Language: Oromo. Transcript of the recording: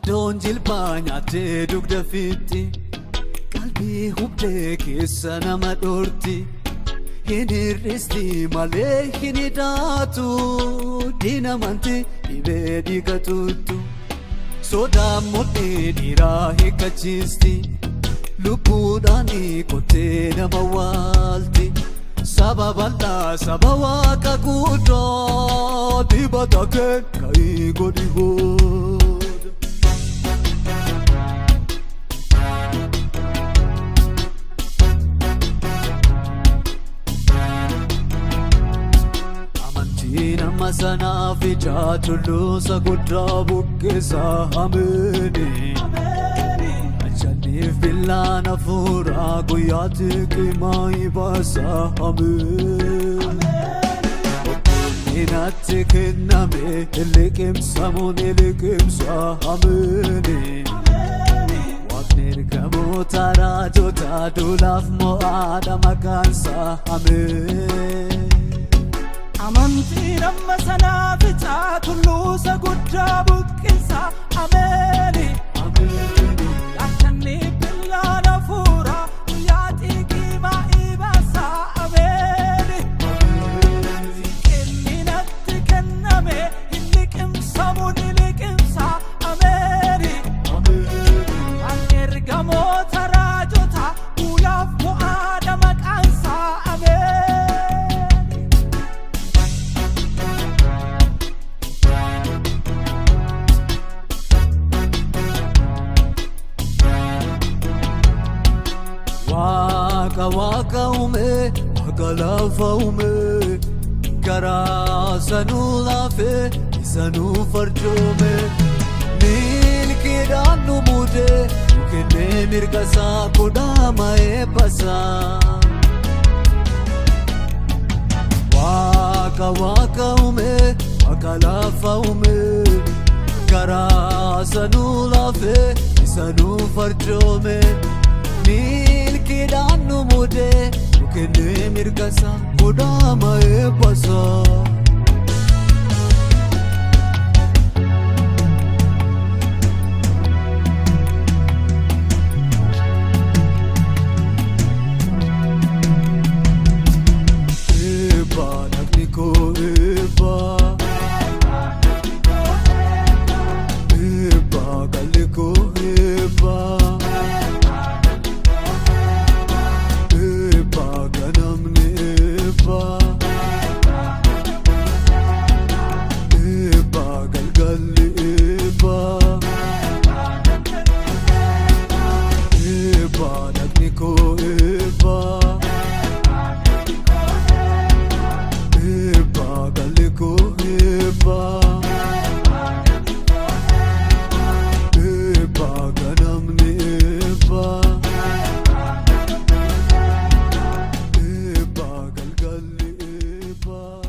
Addoon jilbaa nyaatee dugda fitti qalbii hubdee keessa nama dhoorti hin hir'isti malee hin hidhaatu diinamanti dhibee dhiiga tuttu sodaa mudhii dhiiraa hiikkachiisti lubbuudhaan kottee nama waalti saba bal'aa saba waaqa guddoo dibata kee ka'ii godhi gooda. Nama sanaaf ijaa tulluusa guddaa buqqeessaa hameeni Achaniif billaan hafuuraa guyyaatti qimaa ibaasaa hameeni Obboonni natti kenname liqimsamuun liqimsaa hameeni Waaqni ergamoota raajota duulaaf mo'aadha maqaansaa hameeni Amantii nama sanaaf ijaa tulluusa guddaa buqqeessaa hameeni Achaniif billaan hafuuraa guyyaatti qimaa ibaasaa hameeni Inni natti kenname hin liqimsamuun liqimsaa hameeni Waaqni ergamoota raajota duulaaf mo'aadha maqaansaa hameeni Waaqa uume waaqa lafa uume garaa sanuu laafee sanuu farjoome milkiidhaan nu muude kennee mirga isaa godhama eebbasaa Waaqa uume waaqa lafa uume garaa sanuu laafee sanuu farjoome Milkiidhaan nu muude kennee mirga isaa godhama eebbasaa Eebbaa dhaqni koo eebbaa Eebbaa galli koo eebbaa Eba